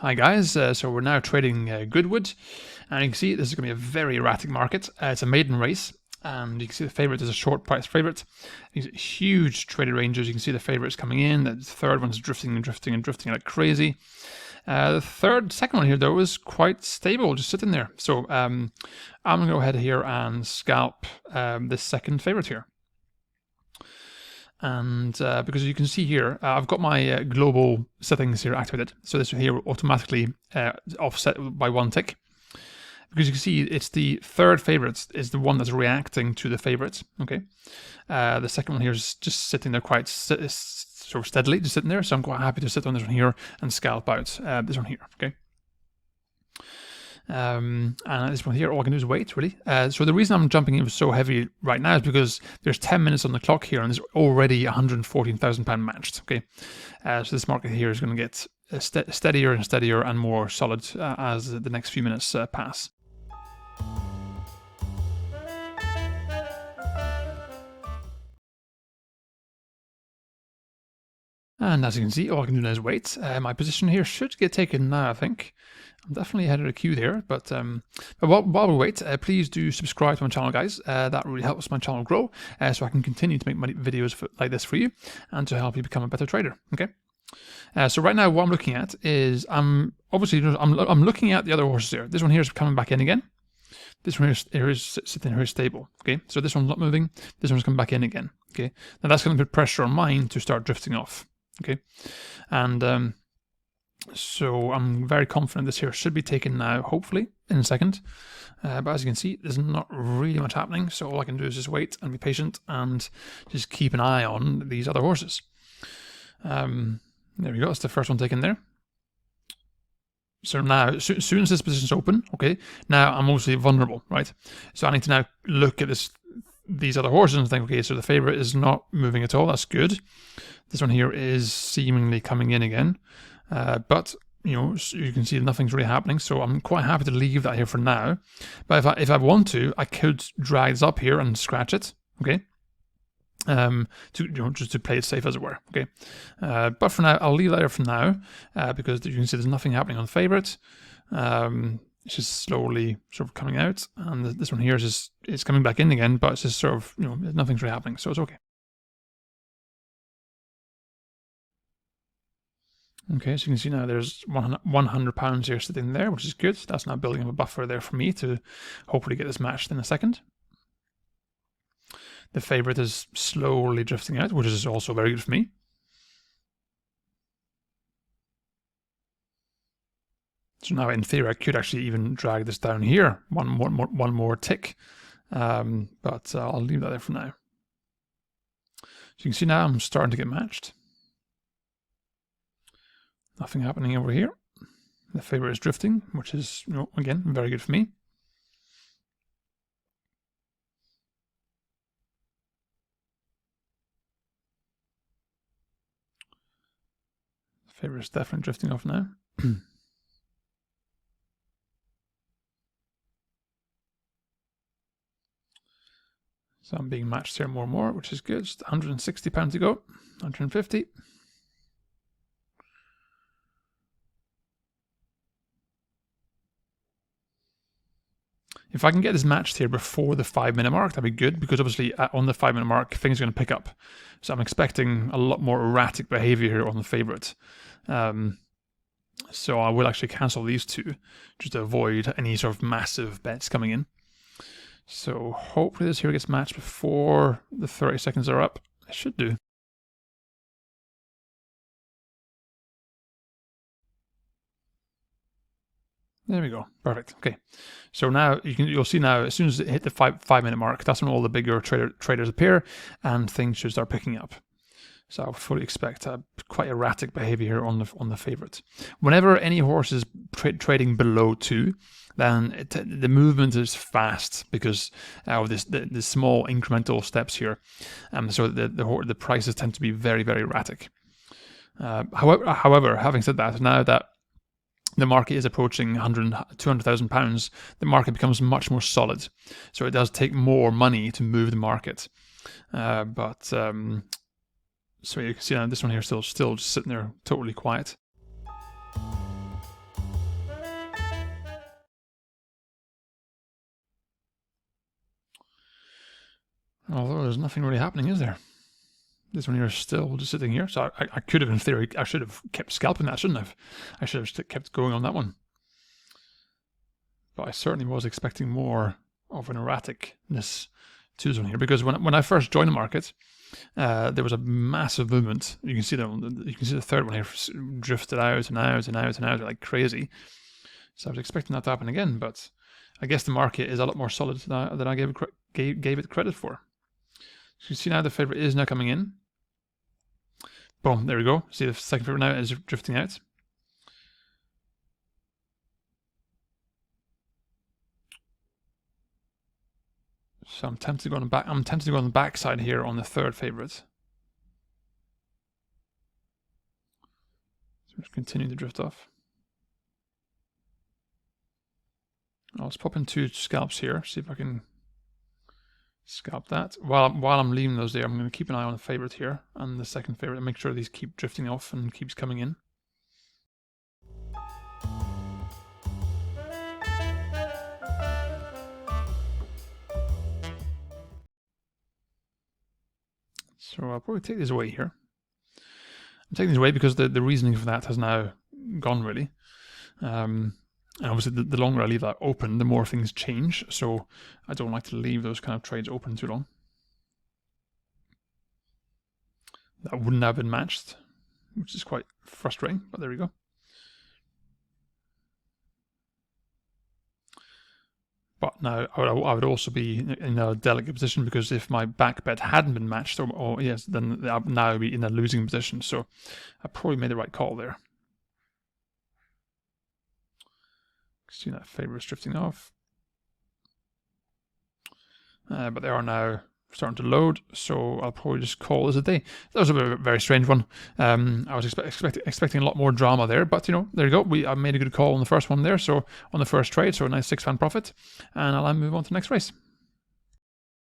Hi guys, so we're now trading Goodwood, and you can see this is going to be a very erratic market. It's a maiden race, and you can see the favourite is a short price favourite. Huge traded ranges. You can see the favourites coming in. The third one's drifting and drifting and drifting like crazy. The second one here though is quite stable, just sitting there. So I'm going to go ahead here and scalp this second favourite here. And because you can see here, I've got my global settings here activated. So this here will automatically offset by 1 tick. Because you can see it's the third favorite is the one that's reacting to the favorites. Okay, the second one here is just sitting there quite sort of steadily, just sitting there. So I'm quite happy to sit on this one here and scalp out this one here. Okay. And this one here, all I can do is wait, really. So the reason I'm jumping in so heavy right now is because there's 10 minutes on the clock here, and there's already £114,000 matched. Okay, so this market here is going to get steadier and steadier and more solid as the next few minutes pass. And as you can see, all I can do now is wait. My position here should get taken now, I think. I'm definitely ahead of the queue there, but while we wait, please do subscribe to my channel, guys. That really helps my channel grow, so I can continue to make my videos like this for you and to help you become a better trader. Okay. So right now, what I'm looking at is I'm looking at the other horses here. This one here is coming back in again. This one here is sitting here stable. Okay, so this one's not moving. This one's coming back in again. Okay, now that's going to put pressure on mine to start drifting off. Okay, and so I'm very confident this here should be taken now, hopefully in a second. But as you can see, there's not really much happening. So all I can do is just wait and be patient and just keep an eye on these other horses. There we go. That's the first one taken there. So now, as soon as this position's open, okay, now I'm mostly vulnerable, right? So I need to now look at these other horses and think, okay, so the favorite is not moving at all. That's good. This one here is seemingly coming in again, but you know, you can see nothing's really happening. So I'm quite happy to leave that here for now. But if I want to, I could drag this up here and scratch it, okay? Just to play it safe, as it were. Okay, but for now I'll leave that here for now because you can see there's nothing happening on the favorite. It's just slowly sort of coming out, and this one here is it's coming back in again, but it's just sort of, you know, nothing's really happening, so it's okay. Okay, so you can see now there's £100 here sitting there, which is good. That's now building up a buffer there for me to hopefully get this matched in a second. The favorite is slowly drifting out, which is also very good for me. So now, in theory, I could actually even drag this down here one more tick, but I'll leave that there for now. So you can see now I'm starting to get matched. Nothing happening over here. The favorite is drifting, which is, you know, again, very good for me. Favorite is definitely drifting off now. So I'm being matched here more and more, which is good. Just £160 to go. 150. If I can get this matched here before the 5-minute mark, that'd be good, because obviously on the 5-minute mark, things are going to pick up. So I'm expecting a lot more erratic behavior here on the favorite. So I will actually cancel these two just to avoid any sort of massive bets coming in. So hopefully this here gets matched before the 30 seconds are up. It should do. There we go. Perfect. Okay. So now you'll see now, as soon as it hit the 5-minute mark, that's when all the bigger traders appear and things should start picking up. So I would fully expect quite erratic behavior here on the favorite. Whenever any horse is trading below 2, then the movement is fast because of the small incremental steps here. So the prices tend to be very, very erratic. However, having said that, now that the market is approaching £200,000, the market becomes much more solid. So it does take more money to move the market. So you can see now this one here still just sitting there totally quiet. Although there's nothing really happening, is there? This one here is still just sitting here. So I could have, in theory, I should have kept scalping that, shouldn't I? I should have kept going on that one. But I certainly was expecting more of an erraticness to this one here, because when I first joined the market, there was a massive movement. You can see the third one here drifted out and out and out and out like crazy. So I was expecting that to happen again, but I guess the market is a lot more solid than I gave it credit for. So you see now the favorite is now coming in. Boom, there we go. See the second favorite now is drifting out. So I'm tempted to go on the back. I'm tempted to go on the backside here on the third favorite. So just continue to drift off. I'll just pop in 2 scalps here. See if I can scalp that. While I'm leaving those there, I'm going to keep an eye on the favorite here and the second favorite and make sure these keep drifting off and keeps coming in. So I'll probably take these away here. I'm taking these away because the reasoning for that has now gone, really. And obviously, the longer I leave that open, the more things change. So I don't like to leave those kind of trades open too long. That wouldn't have been matched, which is quite frustrating, but there we go. But now I would also be in a delicate position, because if my back bet hadn't been matched, or yes, then now I'd be in a losing position. So I probably made the right call there. See that favorite drifting off. But they are now starting to load, so I'll probably just call this a day. That was a very strange one. I was expecting a lot more drama there, but there you go. I made a good call on the first one there, so on the first trade, so a nice £6 profit, and I'll move on to the next race.